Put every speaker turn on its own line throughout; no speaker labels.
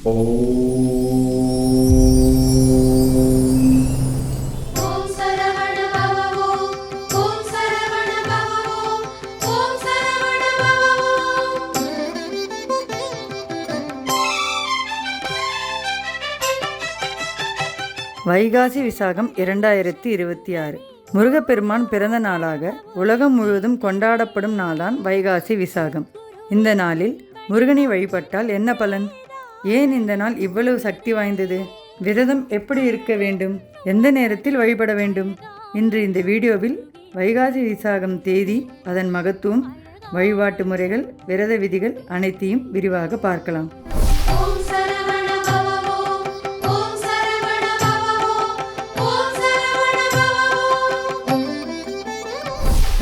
வைகாசி விசாகம் 2026 முருகப்பெருமான் பிறந்த நாளாக உலகம் முழுவதும் கொண்டாடப்படும் நாள்தான் வைகாசி விசாகம். இந்த நாளில் முருகனை வழிபட்டால் என்ன பலன்? ஏன் இந்த நாள் இவ்வளவு சக்தி வாய்ந்தது? விரதம் எப்படி இருக்க வேண்டும்? எந்த நேரத்தில் வழிபட வேண்டும்? இன்று இந்த வீடியோவில் வைகாசி விசாகம் தேதி, அதன் மகத்துவம், வழிபாட்டு முறைகள், விரத விதிகள் அனைத்தையும் விரிவாக பார்க்கலாம்.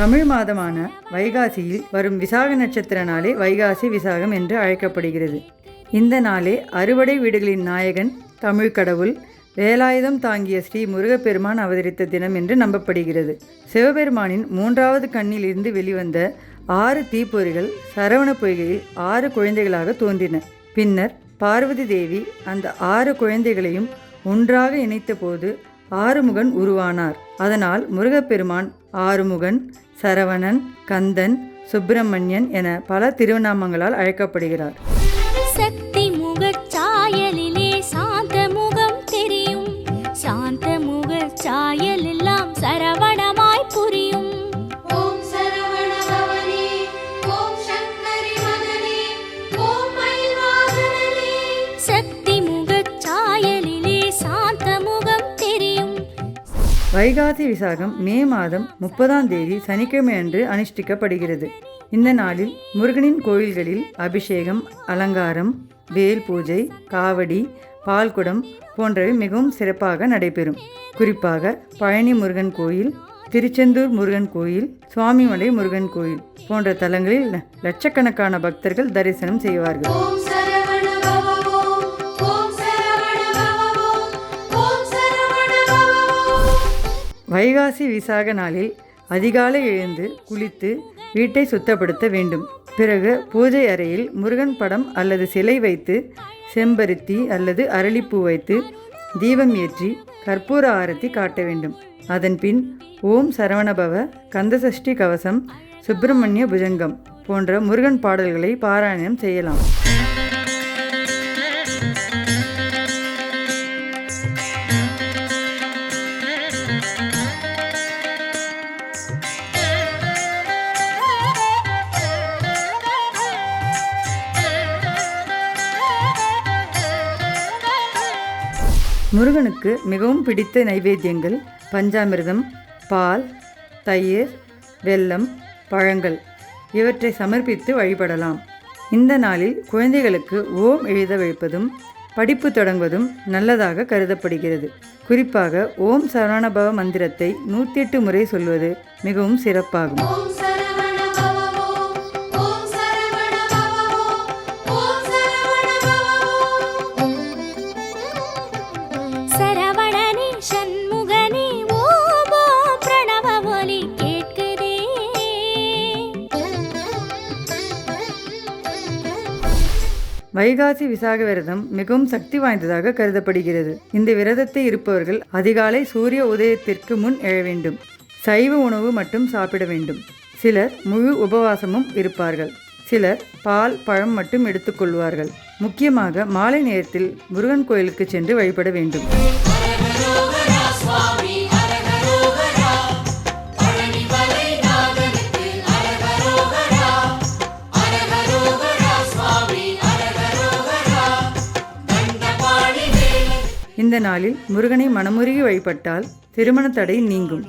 தமிழ் மாதமான வைகாசியில் வரும் விசாக நட்சத்திர நாளே வைகாசி விசாகம் என்று அழைக்கப்படுகிறது. இந்த நாளே அறுவடை வீடுகளின் நாயகன், தமிழ் கடவுள், வேலாயுதம் தாங்கிய ஸ்ரீ முருகப்பெருமான் அவதரித்த தினம் என்று நம்பப்படுகிறது. சிவபெருமானின் 3வது கண்ணில் இருந்து வெளிவந்த 6 தீப்பொறிகள் சரவண பொய்கையில் 6 குழந்தைகளாக தோன்றின. பின்னர் பார்வதி தேவி அந்த 6 குழந்தைகளையும் ஒன்றாக இணைத்த போது ஆறுமுகன் உருவானார். அதனால் முருகப்பெருமான் ஆறுமுகன், சரவணன், கந்தன், சுப்பிரமணியன் என பல திருநாமங்களால் அழைக்கப்படுகிறார்.
சக்தி முகச்சாயலிலே சாந்த முகம் தெரியும், சாந்த முகச்சாயல் எல்லாம் சரவணமாய் புரியும். ஓம் சரவண பவனே, ஓம் சங்கரி மகனே, ஓம் மயில்வாகனனே. சக்தி முகச்சாயலிலே சாந்த முகம் தெரியும்.
வைகாசி விசாகம் மே மாதம் 30ஆம் தேதி சனிக்கிழமை அன்று அனுஷ்டிக்கப்படுகிறது. இந்த நாளில் முருகனின் கோயில்களில் அபிஷேகம், அலங்காரம், வேல் பூஜை, காவடி, பால்குடம் போன்றவை மிகவும் சிறப்பாக நடைபெறும். குறிப்பாக பழனி முருகன் கோயில், திருச்செந்தூர் முருகன் கோயில், சுவாமிமலை முருகன் கோயில் போன்ற தலங்களில் லட்சக்கணக்கான பக்தர்கள் தரிசனம் செய்வார்கள். வைகாசி விசாக நாளில் அதிகாலை எழுந்து குளித்து வீட்டை சுத்தப்படுத்த வேண்டும். பிறகு பூஜை அறையில் முருகன் படம் அல்லது சிலை வைத்து செம்பருத்தி அல்லது அரளிப்பூ வைத்து தீபம் ஏற்றி கற்பூர ஆரத்தி காட்ட வேண்டும். அதன்பின் ஓம் சரவணபவ, கந்தசஷ்டி கவசம், சுப்பிரமணிய புஜங்கம் போன்ற முருகன் பாடல்களை பாராயணம் செய்யலாம். முருகனுக்கு மிகவும் பிடித்த நைவேத்தியங்கள் பஞ்சாமிர்தம், பால், தயிர், வெல்லம், பழங்கள் இவற்றை சமர்ப்பித்து வழிபடலாம். இந்த நாளில் குழந்தைகளுக்கு ஓம் எழுத வைப்பதும் படிப்பு தொடங்குவதும் நல்லதாக கருதப்படுகிறது. குறிப்பாக ஓம் சரவணபவ மந்திரத்தை 108 முறை சொல்வது மிகவும் சிறப்பாகும். வைகாசி விசாக விரதம் மிகவும் சக்தி வாய்ந்ததாக கருதப்படுகிறது. இந்த விரதத்தை இருப்பவர்கள் அதிகாலை சூரிய உதயத்திற்கு முன் எழ வேண்டும். சைவ உணவு மட்டும் சாப்பிட வேண்டும். சிலர் முழு உபவாசமும் இருப்பார்கள். சிலர் பால், பழம் மட்டும் எடுத்துக்கொள்வார்கள். முக்கியமாக மாலை நேரத்தில் முருகன் கோயிலுக்கு சென்று வழிபட வேண்டும். இந்த நாளில் முருகனை மனமுருகி வழிபட்டால் திருமண தடை நீங்கும்,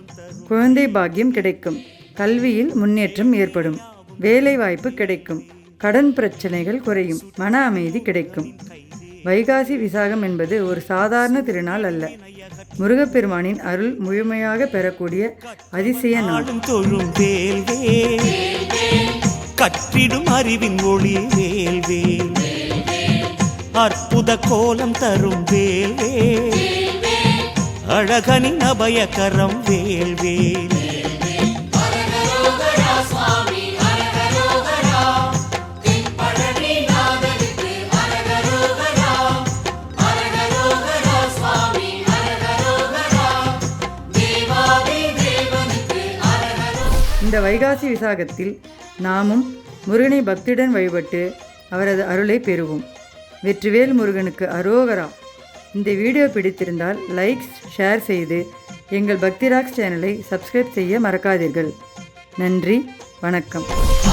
குழந்தை பாக்கியம் கிடைக்கும், கல்வியில் முன்னேற்றம் ஏற்படும், வேலை வாய்ப்பு கிடைக்கும், கடன் பிரச்சனைகள் குறையும், மன அமைதி கிடைக்கும். வைகாசி விசாகம் என்பது ஒரு சாதாரண திருநாள் அல்ல. முருகப்பெருமானின் அருள் முழுமையாக பெறக்கூடிய அதிசய நாள்.
கற்றிடும் அறிவின் ஒளி வேல்வேல், அற்புத கோலம் தரும் வேல்வேல், அழகனின் அபயகரம் வேல்வேல்.
இந்த வைகாசி விசாகத்தில் நாமும் முருகனை பக்தியுடன் வழிபட்டு அவரது அருளை பெறுவோம். வெற்றிவேல் முருகனுக்கு அரோகரா. இந்த வீடியோ பிடித்திருந்தால் லைக்ஸ், ஷேர் செய்து எங்கள் பக்தி ராக்ஸ் சேனலை சப்ஸ்கிரைப் செய்ய மறக்காதீர்கள். நன்றி, வணக்கம்.